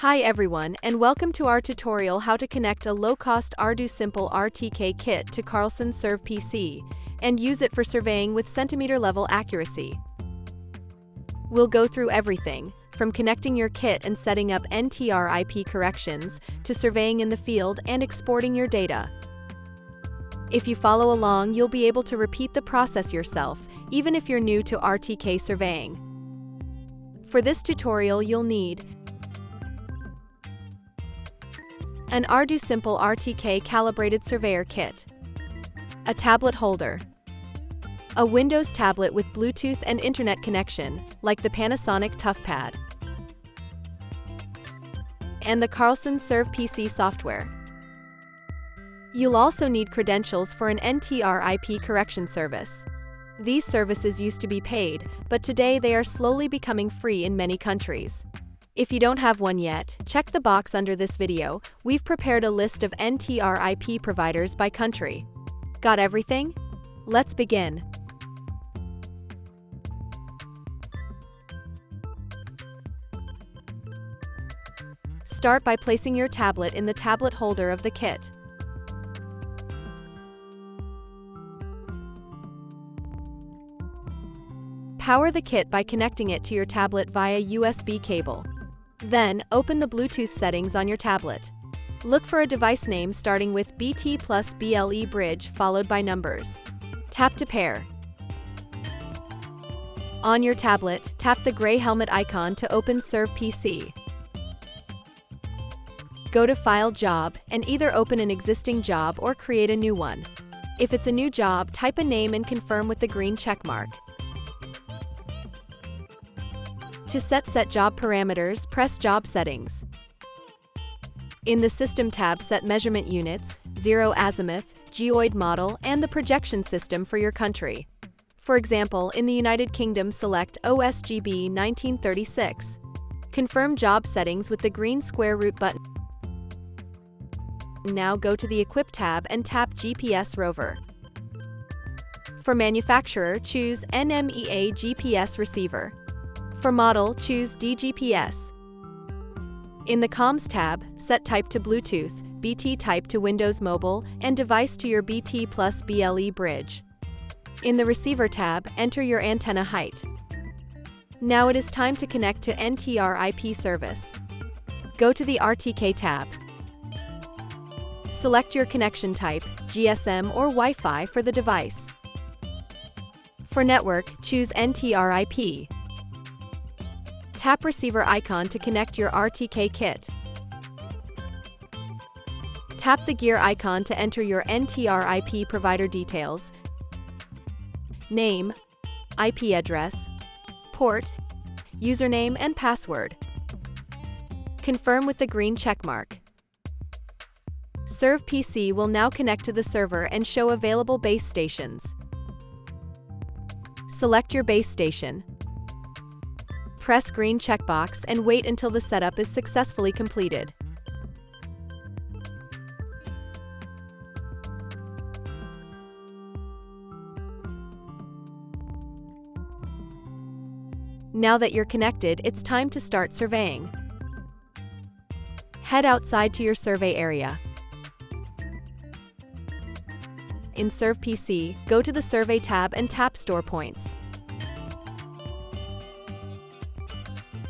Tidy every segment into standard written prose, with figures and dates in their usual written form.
Hi everyone, and welcome to our tutorial how to connect a low-cost ArduSimple RTK kit to Carlson SurvPC and use it for surveying with centimeter-level accuracy. We'll go through everything, from connecting your kit and setting up NTRIP corrections, to surveying in the field and exporting your data. If you follow along, you'll be able to repeat the process yourself, even if you're new to RTK surveying. For this tutorial, you'll need an ArduSimple RTK Calibrated Surveyor Kit, a tablet holder, a Windows tablet with Bluetooth and Internet connection, like the Panasonic Toughpad, and the Carlson SurvPC software. You'll also need credentials for an NTRIP correction service. These services used to be paid, but today they are slowly becoming free in many countries. If you don't have one yet, check the box under this video. We've prepared a list of NTRIP providers by country. Got everything? Let's begin. Start by placing your tablet in the tablet holder of the kit. Power the kit by connecting it to your tablet via USB cable. Then, open the Bluetooth settings on your tablet. Look for a device name starting with BT plus BLE bridge followed by numbers. Tap to pair. On your tablet, tap the gray helmet icon to open SurvPC. Go to File Job and either open an existing job or create a new one. If it's a new job, type a name and confirm with the green checkmark. To set job parameters, press Job Settings. In the System tab, set measurement units, 0 azimuth, geoid model, and the projection system for your country. For example, in the United Kingdom, select OSGB 1936. Confirm job settings with the green square root button. Now go to the Equip tab and tap GPS Rover. For manufacturer, choose NMEA GPS receiver. For model, choose DGPS. In the Comms tab, set type to Bluetooth, BT type to Windows Mobile, and device to your BT plus BLE bridge. In the Receiver tab, enter your antenna height. Now it is time to connect to NTRIP service. Go to the RTK tab. Select your connection type, GSM or Wi-Fi for the device. For network, choose NTRIP. Tap receiver icon to connect your RTK kit. Tap the gear icon to enter your NTRIP provider details, name, IP address, port, username, and password. Confirm with the green checkmark. SurvPC will now connect to the server and show available base stations. Select your base station. Press green checkbox and wait until the setup is successfully completed. Now that you're connected, it's time to start surveying. Head outside to your survey area. In SurvPC, go to the Survey tab and tap Store Points.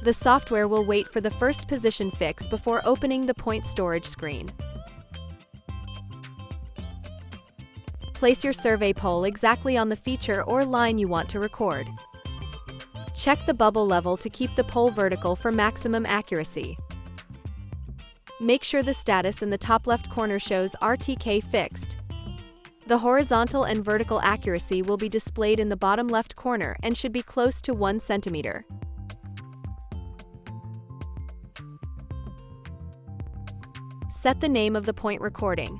The software will wait for the first position fix before opening the point storage screen. Place your survey pole exactly on the feature or line you want to record. Check the bubble level to keep the pole vertical for maximum accuracy. Make sure the status in the top left corner shows RTK fixed. The horizontal and vertical accuracy will be displayed in the bottom left corner and should be close to 1 centimeter. Set the name of the point recording.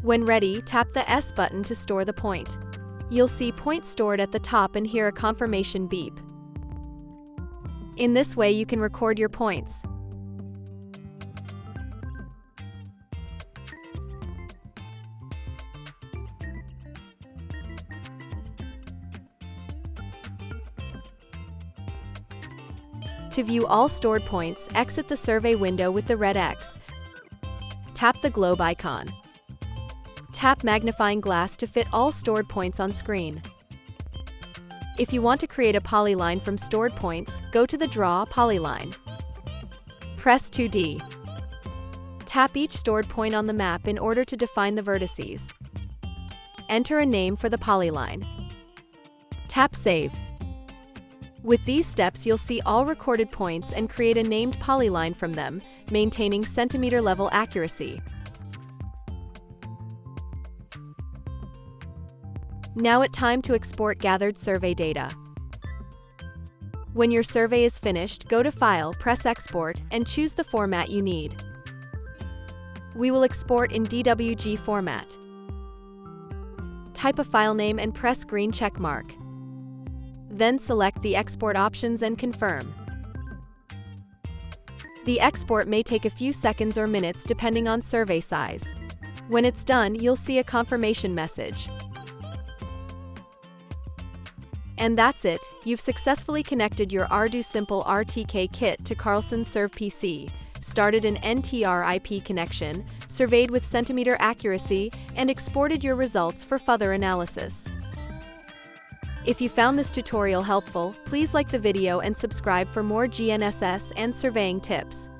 When ready, tap the S button to store the point. You'll see point stored at the top and hear a confirmation beep. In this way, you can record your points. To view all stored points, exit the survey window with the red X. Tap the globe icon. Tap magnifying glass to fit all stored points on screen. If you want to create a polyline from stored points, go to the Draw Polyline. Press 2D. Tap each stored point on the map in order to define the vertices. Enter a name for the polyline. Tap Save. With these steps, you'll see all recorded points and create a named polyline from them, maintaining centimeter level accuracy. Now it's time to export gathered survey data. When your survey is finished, go to File, press Export, and choose the format you need. We will export in DWG format. Type a file name and press green check mark. Then select the export options and confirm. The export may take a few seconds or minutes depending on survey size. When it's done, you'll see a confirmation message. And that's it, you've successfully connected your ArduSimple RTK kit to Carlson SurvPC, started an NTRIP connection, surveyed with centimeter accuracy, and exported your results for further analysis. If you found this tutorial helpful, please like the video and subscribe for more GNSS and surveying tips.